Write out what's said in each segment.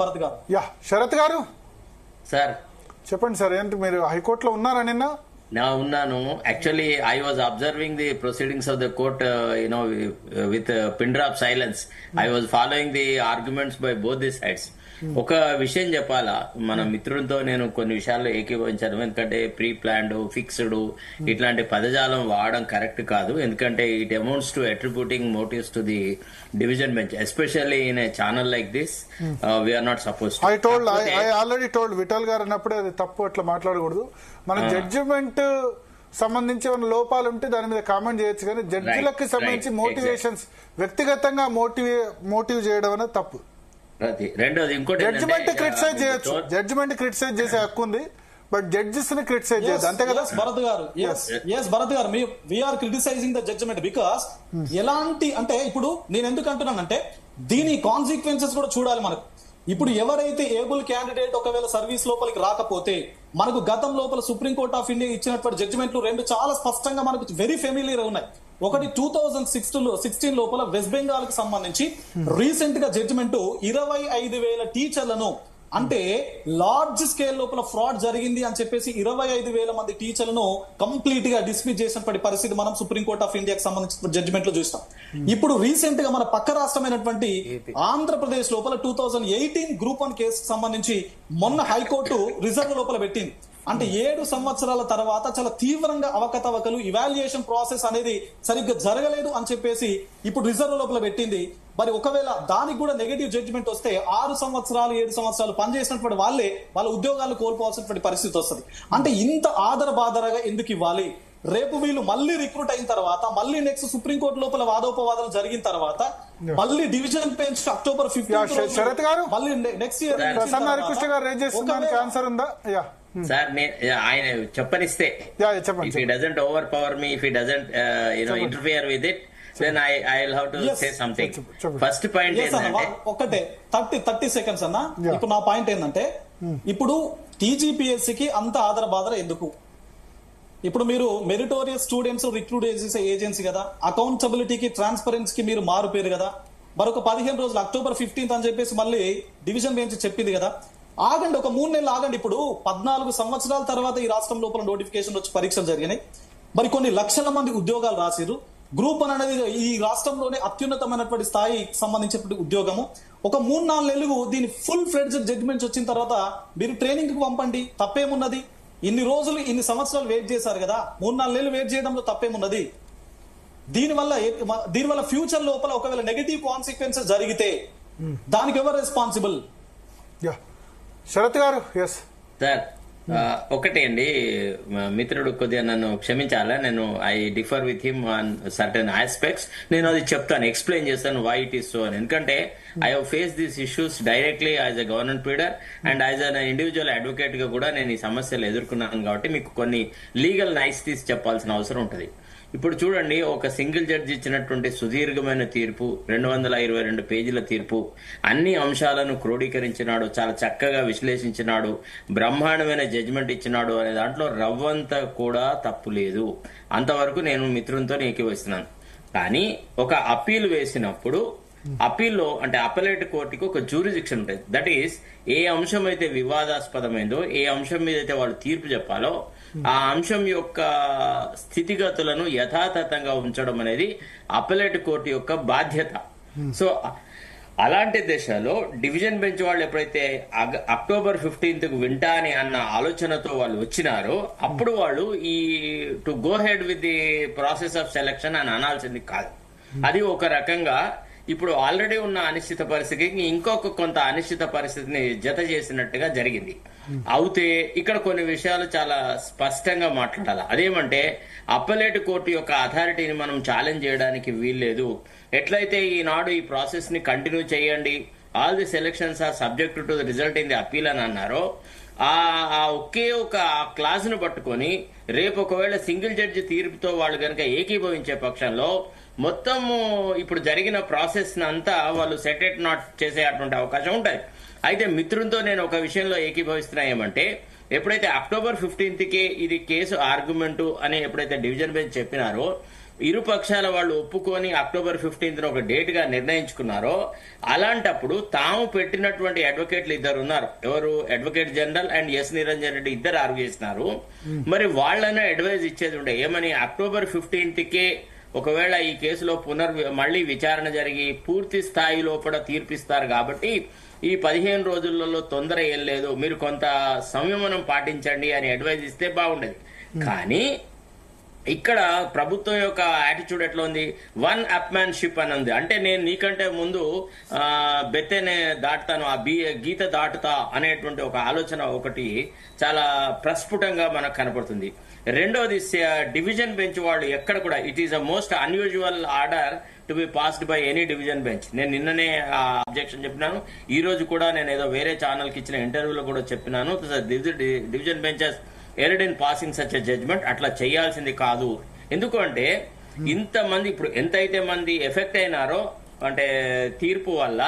భరత్ గారు. యా శరత్ గారు సార్ చెప్పండి సార్. ఏంటి మీరు హైకోర్టులో ఉన్నారా నిన్న? నా ఉన్నాను. Actually I was observing the proceedings of the court with pin drop silence. I was following the arguments by both the sides. ఒక విషయం చెప్పాలా, మన మిత్రులతో నేను కొన్ని విషయాల్లో ఏకీభవించాను. ఎందుకంటే ప్రీ ప్లాన్డ్, ఫిక్స్డ్ ఇట్లాంటి పదజాలం వాడడం కరెక్ట్ కాదు. ఎందుకంటే it amounts to attributing motives to the division bench, especially in a channel like this we are not suppose. I already told Vittal గారు అన్నప్పుడే అది తప్పు, అట్లా మాట్లాడకూడదు. మన జడ్జిమెంట్ సంబంధించి ఏమైనా లోపాలు ఉంటే దాని మీద కామెంట్ చేయొచ్చు, కానీ జడ్జిలకు సంబంధించి మోటివేషన్స్ వ్యక్తిగతంగా మోటివ్ చేయడం అనేది తప్పు. రెండోది ఇంకోటి, జడ్జిమెంట్ క్రిటిసైజ్ చేయొచ్చు, జడ్జిమెంట్ క్రిటిసైజ్ చేసే హక్కు ఉంది, బట్ జడ్జెస్ ని క్రిటిసైజ్ చేయొచ్చు, అంతే కదా భరత్ గారు? భరత్ గారు, we are criticising the judgement because ఎలాంటి అంటే ఇప్పుడు నేను ఎందుకు అంటున్నానంటే దీని కాన్సిక్వెన్సెస్ కూడా చూడాలి మనకు. ఇప్పుడు ఎవరైతే ఏబుల్ క్యాండిడేట్ ఒకవేళ సర్వీస్ లోపలికి రాకపోతే, మనకు గతం లోపల సుప్రీంకోర్ట్ ఆఫ్ ఇండియా ఇచ్చినటువంటి జడ్జిమెంట్లు రెండు చాలా స్పష్టంగా మనకు వెరీ ఫెమిలియర్ ఉన్నాయి. ఒకటి 2016 లోపల వెస్ట్ బెంగాల్ కి సంబంధించి రీసెంట్ గా జడ్జిమెంట్ 25,000 టీచర్లను, అంటే లార్జ్ స్కేల్ లోపల ఫ్రాడ్ జరిగింది అని చెప్పేసి 25,000 మంది టీచర్లను కంప్లీట్ గా డిస్మిస్ చేసినటువంటి పరిస్థితి మనం సుప్రీంకోర్ట్ ఆఫ్ ఇండియాకి సంబంధించిన జడ్జిమెంట్ లో చూస్తాం. ఇప్పుడు రీసెంట్ గా మన పక్క రాష్ట్రమైనటువంటి ఆంధ్రప్రదేశ్ లోపల 2018 గ్రూప్ 1 కేసుకు సంబంధించి మొన్న హైకోర్టు రిజర్వ్ లోపల పెట్టింది. అంటే 7 సంవత్సరాల తర్వాత చాలా తీవ్రంగా అవకతవకలు, ఇవాల్యుయేషన్ ప్రాసెస్ అనేది సరిగ్గా జరగలేదు అని చెప్పేసి ఇప్పుడు రిజర్వ్ లోపల పెట్టింది. మరి ఒకవేళ దానికి కూడా నెగటివ్ జడ్జిమెంట్ వస్తే 6 సంవత్సరాలు 7 సంవత్సరాలు పనిచేసినటువంటి వాళ్ళ ఉద్యోగాలు కోల్పోవాల్సినటువంటి పరిస్థితి వస్తుంది. అంటే ఇంత ఆదర బాదరగా ఎందుకు ఇవ్వాలి? రేపు వీళ్ళు మళ్ళీ రిక్రూట్ అయిన తర్వాత, మళ్ళీ నెక్స్ట్ సుప్రీంకోర్టు లోపల వాదోపవాదాలు జరిగిన తర్వాత, మళ్ళీ డివిజన్ బెంచ్ October 15 శరత్ గారు మళ్ళీ నెక్స్ట్ ఇయర్ ప్రసన్న హరికృష్ణ గారు రేజ్ చేస్తున్నారు, ఆన్సర్ ఉందా? సార్ ఆయన చెప్పనిస్తే, చెప్పండి. If he doesn't over power me, if he doesn't interfere with it, then I will have to say something. First point ఏంటంటే ఒకటే 30 సెకండ్స్ అన్న. ఇప్పుడు నా పాయింట్ ఏంటంటే, ఇప్పుడు టీజీపీఎస్సీకి అంత ఆదర బాదర ఎందుకు? ఇప్పుడు మీరు మెరిటోరియస్ స్టూడెంట్స్ రిక్రూట్ చేసే ఏజెన్సీ కదా, అకౌంటబిలిటీకి, ట్రాన్స్పరెన్సీకి మీరు మారు పేరు కదా. మరొక 15 రోజులు October 15 అని చెప్పేసి మళ్ళీ డివిజన్ బెంచ్ చెప్పింది కదా. ఆగండి, ఒక 3 నెలలు ఆగండి. ఇప్పుడు 14 సంవత్సరాల తర్వాత ఈ రాష్ట్రం లోపల నోటిఫికేషన్ వచ్చి పరీక్షలు జరిగినాయి. మరి కొన్ని లక్షల మంది ఉద్యోగాలు రాసిరు. గ్రూప్ 1 అనేది ఈ రాష్ట్రంలోనే అత్యున్నతమైనటువంటి స్థాయికి సంబంధించినటువంటి ఉద్యోగము. ఒక 3-4 నెలలు దీని ఫుల్ ఫ్లెడ్జ్డ్ జడ్జిమెంట్స్ వచ్చిన తర్వాత మీరు ట్రైనింగ్ కి పంపండి, తప్పేమున్నది? ఇన్ని రోజులు ఇన్ని సంవత్సరాలు వెయిట్ చేశారు కదా, 3-4 నెలలు వెయిట్ చేయడంలో తప్పేమున్నది? దీనివల్ల ఫ్యూచర్ లోపల ఒకవేళ నెగటివ్ కాన్సిక్వెన్సెస్ జరిగితే దానికి ఎవరు రెస్పాన్సిబుల్? శరత్ గారు. ఎస్ సార్, ఒకటే అండి, మిత్రుడు కొద్దిగా నన్ను క్షమించాలా, నేను I differ with him on certain aspects. నేను అది చెప్తాను, ఎక్స్ప్లెయిన్ చేస్తాను వై ఇట్ ఈస్ సో అని. ఎందుకంటే I have face these issues directly as a government leader and as an individual advocate గా కూడా నేను ఈ సమస్యలు ఎదుర్కొన్నాను. కాబట్టి మీకు కొన్ని లీగల్ నైస్ తీసి చెప్పాల్సిన అవసరం ఉంటుంది. ఇప్పుడు చూడండి, ఒక సింగిల్ జడ్జి ఇచ్చినటువంటి సుదీర్ఘమైన తీర్పు, 222 పేజీల తీర్పు, అన్ని అంశాలను క్రోడీకరించినాడు, చాలా చక్కగా విశ్లేషించినాడు, బ్రహ్మాండమైన జడ్జిమెంట్ ఇచ్చినాడు అనే దాంట్లో రవ్వంతా కూడా తప్పు లేదు. అంతవరకు నేను మిత్రులతో ఏకీభవిస్తున్నాను. కానీ ఒక అప్పీల్ వేసినప్పుడు అప్పీల్లో అంటే అప్పలేట్ కోర్టుకి ఒక జ్యూరిడిక్షన్ ఉంటుంది. దట్ ఈస్, ఏ అంశం అయితే వివాదాస్పదమైందో, ఏ అంశం మీద అయితే వాళ్ళు తీర్పు చెప్పాలో ఆ అంశం యొక్క స్థితిగతులను యథాతథంగా ఉంచడం అనేది అప్పలేట్ కోర్టు యొక్క బాధ్యత. సో అలాంటి దశలో డివిజన్ బెంచ్ వాళ్ళు ఎప్పుడైతే October 15 వింటాని అన్న ఆలోచనతో వాళ్ళు వచ్చినారో, అప్పుడు వాళ్ళు ఈ to go head with the process of selection అని అనాల్సింది కాదు. అది ఒక రకంగా ఇప్పుడు ఆల్రెడీ ఉన్న అనిశ్చిత పరిస్థితికి ఇంకొక కొంత అనిశ్చిత పరిస్థితిని జత చేసినట్టుగా జరిగింది. అయితే ఇక్కడ కొన్ని విషయాలు చాలా స్పష్టంగా మాట్లాడాలి. అదేమంటే, అప్పలేట్ కోర్టు యొక్క అథారిటీని మనం ఛాలెంజ్ చేయడానికి వీల్లేదు. ఎట్లయితే ఈనాడు ఈ ప్రాసెస్ ని కంటిన్యూ చేయండి, all the selections are subject to the result in the appeal అని అన్నారో, ఆ ఒకే ఒక క్లాస్ ను పట్టుకొని రేపు ఒకవేళ సింగిల్ జడ్జి తీర్పుతో వాళ్ళు కనుక ఏకీభవించే పక్షంలో మొత్తము ఇప్పుడు జరిగిన ప్రాసెస్ అంతా వాళ్ళు సెటెట్ నాట్ చేసే అటువంటి అవకాశం ఉంటుంది. అయితే మిత్రులతో నేను ఒక విషయంలో ఏకీభవిస్తున్నా, ఏమంటే ఎప్పుడైతే October 15కే ఇది కేసు ఆర్గ్యుమెంటు అని ఎప్పుడైతే డివిజన్ బెంచ్ చెప్పినారో, ఇరు పక్షాల వాళ్ళు ఒప్పుకొని అక్టోబర్ 15th ఒక డేట్ గా నిర్ణయించుకున్నారో, అలాంటప్పుడు తాము పెట్టినటువంటి అడ్వకేట్లు ఇద్దరు ఉన్నారు. ఎవరు? Advocate general and S Niranjan Reddy ఇద్దరు ఆర్గ్యూ చేస్తున్నారు. మరి వాళ్ళనే అడ్వైజ్ ఇచ్చేది ఉండే ఏమని, అక్టోబర్ 15కే ఒకవేళ ఈ కేసులో మళ్ళీ విచారణ జరిగి పూర్తి స్థాయి లోపల తీర్పిస్తారు కాబట్టి ఈ 15 రోజులలో తొందర ఏం లేదు, మీరు కొంత సంయమనం పాటించండి అని అడ్వైజ్ ఇస్తే బాగుండేది. కానీ ఇక్కడ ప్రభుత్వం యొక్క యాటిట్యూడ్ ఎట్లా ఉంది? వన్ అప్మ్యాన్షిప్ అని ఉంది. అంటే నేను నీకంటే ముందు బెత్తెనే దాటుతాను, ఆ గీత దాటుతా అనేటువంటి ఒక ఆలోచన ఒకటి చాలా ప్రస్ఫుటంగా మనకు కనపడుతుంది. రెండోది, డివిజన్ బెంచ్ వాళ్ళు ఎక్కడ కూడా it is a most unusual order to be passed by any division bench. నేను నిన్ననే అబ్జెక్షన్ చెప్పినాను. ఈ రోజు కూడా నేను ఏదో వేరే ఛానల్ కి ఇచ్చిన ఇంటర్వ్యూలో కూడా చెప్పినాను, division benches erred in passing such a judgment. అట్లా చేయాల్సింది కాదు. ఎందుకు అంటే ఇంతమంది ఇప్పుడు ఎంతైతే మంది ఎఫెక్ట్ అయినారో అంటే తీర్పు వల్ల,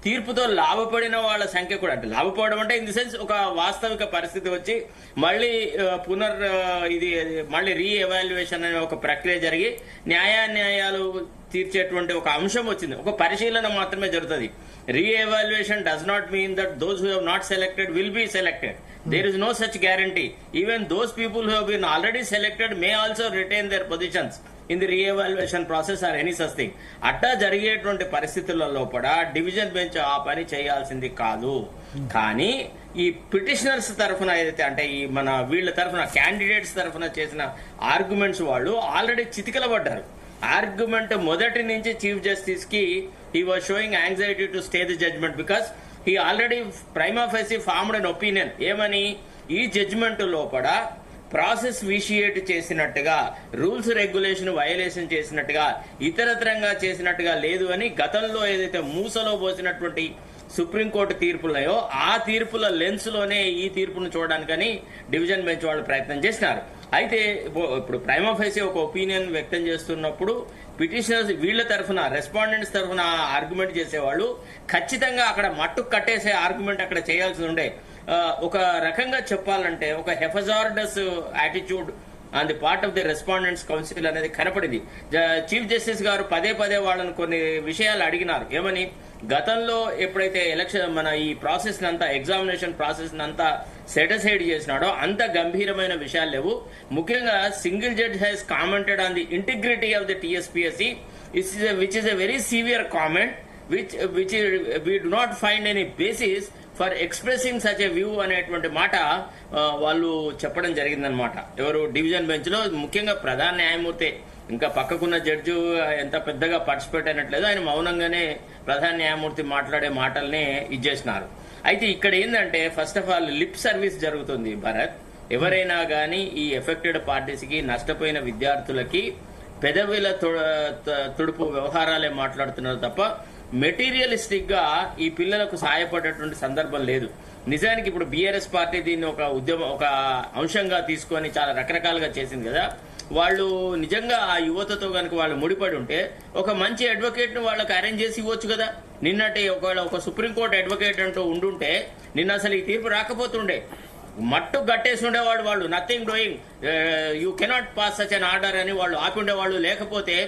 తీర్పుతో లాభపడిన వాళ్ళ సంఖ్య కూడా, అంటే లాభపడడం అంటే ఇన్ ది సెన్స్ ఒక వాస్తవిక పరిస్థితి వచ్చి మళ్ళీ మళ్ళీ రీ ఎవాల్యుయేషన్ అనే ఒక ప్రక్రియ జరిగి న్యాయాలు తీర్చేటువంటి ఒక అంశం వచ్చింది. ఒక పరిశీలన మాత్రమే జరుగుతుంది. Reevaluation does not mean that those who have not selected will be selected. There is no such guarantee. Even those people who have been already selected may also retain their positions in the re-evaluation process or any such thing. అట్టా జరిగేటువంటి పరిస్థితులలో కూడా division bench ఆ పని చేయాల్సింది కాదు. కానీ ఈ పిటిషనర్స్ తరఫున ఏదైతే అంటే ఈ మన వీళ్ళ తరఫున క్యాండిడేట్స్ తరఫున చేసిన ఆర్గ్యుమెంట్స్ వాళ్ళు ఆల్రెడీ చితికలబడ్డారు. ఆర్గ్యుమెంట్ మొదటి నుంచి చీఫ్ జస్టిస్ కి he was showing anxiety to stay the judgment because he already prima facie formed an opinion. ఏమని, ఈ జడ్జిమెంట్ లోపల ప్రాసెస్ విషియేట్ చేసినట్టుగా, రూల్స్ రెగ్యులేషన్ వయలేషన్ చేసినట్టుగా, ఇతరత్రంగా చేసినట్టుగా లేదు అని గతంలో ఏదైతే మూసలో పోసినటువంటి సుప్రీంకోర్టు తీర్పులున్నాయో ఆ తీర్పుల లెన్స్ లోనే ఈ తీర్పును చూడడానికని డివిజన్ బెంచ్ వాళ్ళు ప్రయత్నం చేసినారు. అయితే ఇప్పుడు ప్రైమా ఫేసి ఒక ఒపీనియన్ వ్యక్తం చేస్తున్నప్పుడు పిటిషనర్స్ వీళ్ల తరఫున, రెస్పాండెంట్స్ తరఫున ఆర్గ్యుమెంట్ చేసేవాళ్ళు ఖచ్చితంగా అక్కడ మట్టు కట్టేసే ఆర్గ్యుమెంట్ అక్కడ చేయాల్సి ఉండే. ఒక రకంగా చెప్పాలంటే ఒక haphazardous attitude on the part of the respondents council అనేది కనపడింది. చీఫ్ జస్టిస్ గారు పదే వాళ్ళని కొన్ని విషయాలు అడిగినారు. ఏమని, గతంలో ఎప్పుడైతే ఎలక్షన్ మన ఈ ప్రాసెస్ నంతా, ఎగ్జామినేషన్ ప్రాసెస్ నంతా సెటిసైడ్ చేసినాడో అంత గంభీరమైన విషయాలు లేవు. ముఖ్యంగా single judge has commented on the integrity of the TSPSC which is a very severe comment which we do not find any basis for expressing such a view అనేటువంటి మాట వాళ్ళు చెప్పడం జరిగిందనమాట. ఎవరు? డివిజన్ బెంచ్ లో ముఖ్యంగా ప్రధాన న్యాయమూర్తి, ఇంకా పక్కకున్న జడ్జి ఎంత పెద్దగా పార్టిసిపేట్ అయినట్లేదు, ఆయన మౌనంగానే ప్రధాన న్యాయమూర్తి మాట్లాడే మాటల్ని ఇచ్చేసినారు. అయితే ఇక్కడ ఏంటంటే first of all lip service జరుగుతుంది భరత్. ఎవరైనా గానీ ఈ ఎఫెక్టెడ్ పార్టీస్కి, నష్టపోయిన విద్యార్థులకి పెదవిల తుడుపు వ్యవహారాలే మాట్లాడుతున్నారు తప్ప మెటీరియలిస్టిక్ గా ఈ పిల్లలకు సహాయపడేటువంటి సందర్భం లేదు. నిజానికి ఇప్పుడు బీఆర్ఎస్ పార్టీ దీన్ని ఒక ఒక అంశంగా తీసుకొని చాలా రకరకాలుగా చేసింది కదా. వాళ్ళు నిజంగా ఆ యువతతో కనుక వాళ్ళు ముడిపడి ఉంటే ఒక మంచి అడ్వకేట్ ను వాళ్ళకి అరేంజ్ చేసి ఇవ్వచ్చు కదా. నిన్నటి ఒకవేళ ఒక సుప్రీంకోర్టు అడ్వకేట్ అంటూ ఉండుంటే నిన్న అసలు ఈ తీర్పు రాకపోతుండే, మట్టు గట్టేసి ఉండేవాడు. వాళ్ళు nothing doing, you cannot pass such an order అని వాళ్ళు ఆపి ఉండేవాళ్ళు. లేకపోతే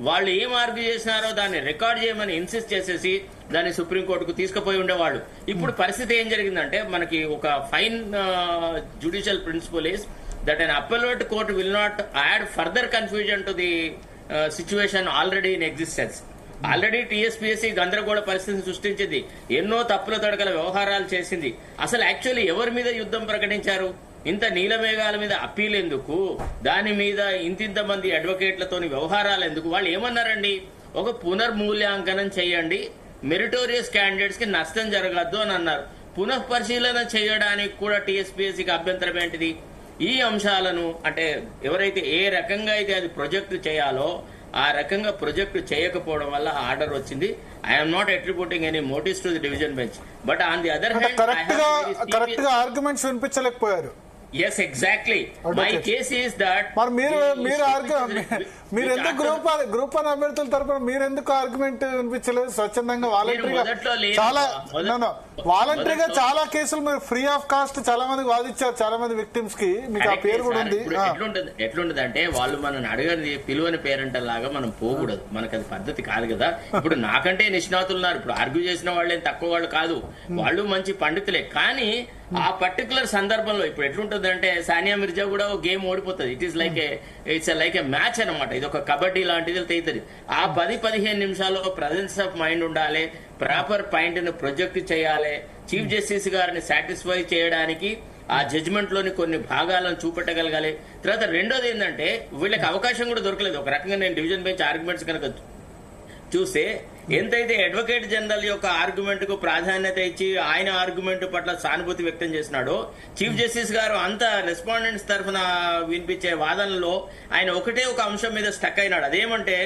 వాళ్ళు ఏం ఆర్గ్యూ చేసినారో దాన్ని రికార్డ్ చేయమని ఇన్సిస్ట్ చేసేసి దాన్ని సుప్రీంకోర్టుకు తీసుకుపోయి ఉండేవాళ్ళు. ఇప్పుడు పరిస్థితి ఏం జరిగిందంటే మనకి ఒక fine judicial principle is that an appellate court will not add further confusion to the situation already in existence. Already TSPSC గందరగోళ పరిస్థితిని సృష్టించింది, ఎన్నో తప్పుల తడకల వ్యవహారాలు చేసింది. అసలు యాక్చువల్లీ ఎవరి మీద యుద్ధం ప్రకటించారు? ఇంత నీలమేఘాల మీద అప్పీల్ ఎందుకు? దాని మీద ఇంతింత మంది అడ్వకేట్లతోని వ్యవహారాలు ఎందుకు? వాళ్ళు ఏమన్నారండి, ఒక పునర్మూల్యాంకనం చేయండి, మెరిటోరియస్ క్యాండిడేట్స్ కి నష్టం జరగద్దు అని అన్నారు. పునఃపరిశీలన చేయడానికి కూడా టీఎస్పీఎస్సీకి అభ్యంతరం ఏంటిది? ఈ అంశాలను అంటే ఎవరైతే ఏ రకంగా అయితే అది ప్రొజెక్ట్ చేయాలో ఆ రకంగా ప్రొజెక్ట్ చేయకపోవడం వల్ల ఆర్డర్ వచ్చింది. I'm not attributing any motives to the division bench, but on the other hand correct గా ఆర్గ్యుమెంట్స్ వినిపించలేకపోయారు. Yes, exactly. My case is that మీరు ఎందుకు గ్రూప్ వన్ అభ్యర్థుల తరపున మీరెందుకు ఆర్గ్యుమెంట్ వినిపించలేదు? స్వచ్ఛందంగా వాలంటరీగా చాలా కేసులు మీరు ఫ్రీ ఆఫ్ కాస్ట్ చాలా మందికి వాదించారు, చాలా మంది విక్టిమ్స్ కి. మీకు ఆ పేరు కూడా ఉంది. ఎట్లుంటది అంటే వాళ్ళు మనం అడగని పిలువని పేరెంట్ లాగా మనం పోకూడదు, మనకు అది పద్ధతి కాదు కదా. ఇప్పుడు నాకంటే నిష్ణాతులు ఉన్నారు, ఇప్పుడు ఆర్గ్యూ చేసిన వాళ్ళేం తక్కువ వాళ్ళు కాదు, వాళ్ళు మంచి పండితులే. కానీ ఆ పర్టికులర్ సందర్భంలో ఇప్పుడు ఎట్లుంటుంది అంటే సానియా మిర్జా కూడా ఒక గేమ్ ఓడిపోతుంది. ఇట్స్ లైక్ ఏ మ్యాచ్ అనమాట. ఇది ఒక కబడ్డీ లాంటిది అవుతుంది. ఆ 10-15 నిమిషాల్లో ప్రజెన్స్ ఆఫ్ మైండ్ ఉండాలి, ప్రాపర్ పాయింట్ ను ప్రొజెక్ట్ చేయాలి, చీఫ్ జస్టిస్ గారిని సాటిస్ఫై చేయడానికి ఆ జడ్జిమెంట్ లోని కొన్ని భాగాలను చూపెట్టగలగాలి. తర్వాత రెండోది ఏంటంటే వీళ్ళకి అవకాశం కూడా దొరకలేదు. ఒక రకంగా నేను డివిజన్ బెంచ్ ఆర్గ్యుమెంట్స్ కనుక చూస్తే ఎంతైతే అడ్వకేట్ జనరల్ యొక్క ఆర్గ్యుమెంట్ కు ప్రాధాన్యత ఇచ్చి ఆయన ఆర్గ్యుమెంట్ పట్ల సానుభూతి వ్యక్తం చేసినాడో, చీఫ్ జస్టిస్ గారు అంత రెస్పాండెంట్స్ తరఫున వినిపించే వాదనలో ఆయన ఒకటే ఒక అంశం మీద స్టక్ అయినాడు. అదేమంటే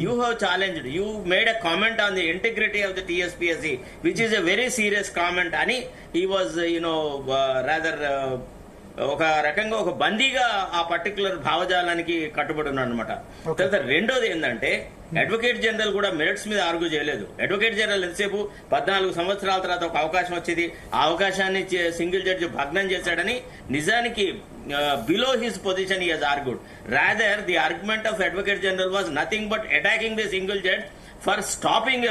you have challenged, you made a comment on the integrity of the TSPSC which is a very serious comment అని హీ వాజ్ రాదర్ ఒక రకంగా ఒక బందీగా ఆ పర్టికులర్ భావజాలానికి కట్టుబడి ఉన్నాడు అనమాట. తర్వాత రెండోది ఏంటంటే అడ్వకేట్ జనరల్ కూడా మెరిట్స్ మీద ఆర్గ్యూ చేయలేదు. అడ్వకేట్ జనరల్ ఎంతసేపు 14 సంవత్సరాల తర్వాత ఒక అవకాశం వచ్చింది, ఆ అవకాశాన్ని సింగిల్ జడ్జి భగ్నం చేశాడని నిజానికి below his position he has argued. Rather the argument of advocate general was nothing but attacking the single judge for stopping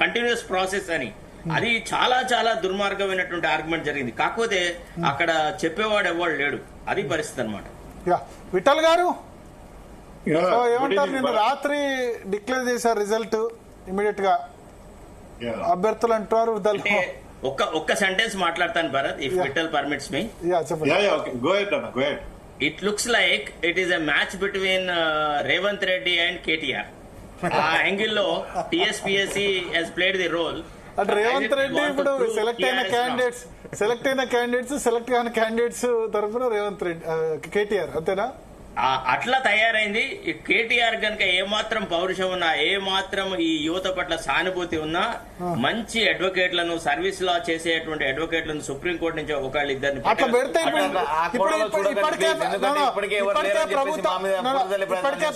continuous process అని. అది చాలా చాలా దుర్మార్గమైనటువంటి ఆర్గ్యుమెంట్ జరిగింది. కాకపోతే అక్కడ చెప్పేవాడు ఎవరు లేడు, అది పరిస్థితి అనమాట. విఠల్ గారు ఏమంటారు? నిన్న రాత్రి డిక్లేర్ చేశారు రిజల్ట్ ఇమీడియట్ గా అభ్యర్థులు అంటారు. ఒక్క సెంటెన్స్ మాట్లాడతాను Bharat, if Vittal permits me. It looks like it is a match between Revanth Reddy and KTR. ఆ యాంగిల్ లో TSPSC he's played the role. అంటే రేవంత్ రెడ్డి ఇప్పుడు సెలెక్ట్ అయిన క్యాండిడేట్స్ సెలెక్ట్ కాని క్యాండిడేట్స్ తరఫున రేవంత్ రెడ్డి KTR అంతేనా? అట్లా తయారైంది. KTR గనక ఏమాత్రం పౌరుషం ఉన్నా, ఏమాత్రం ఈ యువత పట్ల సానుభూతి ఉన్నా, మంచి అడ్వకేట్లను, సర్వీస్ లా చేసేటువంటి అడ్వకేట్లను సుప్రీంకోర్టు నుంచి ఒకళ్ళు ఇద్దరిని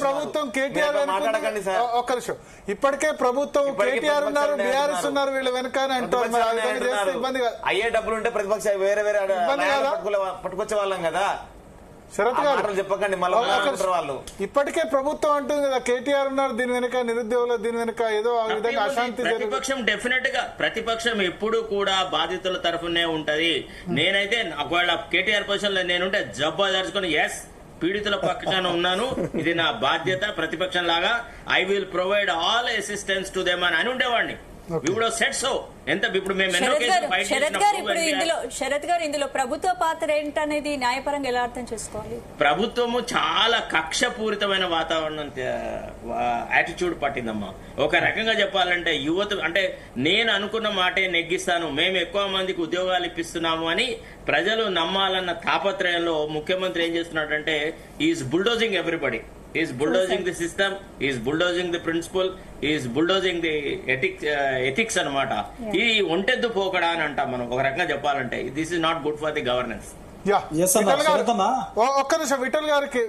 ప్రభుత్వం KTR ఒక్క నిమిషం, ఇప్పటికే ప్రభుత్వం KTR ఉన్నారు, BRS ఉన్నారు, వీళ్ళు వెనక అంటారు. ఇబ్బంది కాదు, అయ్యే డబ్బులు ఉంటే ప్రతిపక్ష వేరే పట్టుకొచ్చే వాళ్ళం కదా. శరత్ గారు చెప్పకండి, వాళ్ళు ఇప్పటికే ప్రభుత్వం అంటుంది కదా KTR ఉన్నారు దీని వెనుక, నిరుద్యోగులు దీని వెనుక ఏదో ఆ విధంగా అశాంతి. ప్రతిపక్షం డెఫినెట్ గా ప్రతిపక్షం ఎప్పుడు కూడా బాధితుల తరఫునే ఉంటది. నేనైతే ఒకవేళ KTR పొజిషన్ లో నేనుంటే జబ్బా దర్చుకుని ఎస్ పీడితుల పక్షాన ఉన్నాను, ఇది నా బాధ్యత ప్రతిపక్షం లాగా, I will provide all assistance to them అని ఉండేవాడిని. శరత్ గారు ఇందులో ప్రభుత్వ పాత్ర ఏంటనేది న్యాయపరంగా ఎలా అర్థం చేసుకోవాలి? ప్రభుత్వము చాలా కక్షపూరితమైన వాతావరణం యాటిట్యూడ్ పట్టిందమ్మా. ఒక రకంగా చెప్పాలంటే యువత అంటే నేను అనుకున్న మాటే నెగ్గిస్తాను, మేము ఎక్కువ మందికి ఉద్యోగాలు ఇప్పిస్తున్నాము అని ప్రజలు నమ్మాలన్న తాపత్రయంలో ముఖ్యమంత్రి ఏం చేస్తున్నాడంటే is bulldozing everybody. He's bulldozing the system, he's bulldozing the principle, he's bulldozing the ethics అనమాట. ఇది ఒంటెద్దు పోకడా అని అంటాం మనం ఒక రకంగా చెప్పాలంటే. This is not good for the governance. ఒక్క నిమిషం విఠల్ గారికి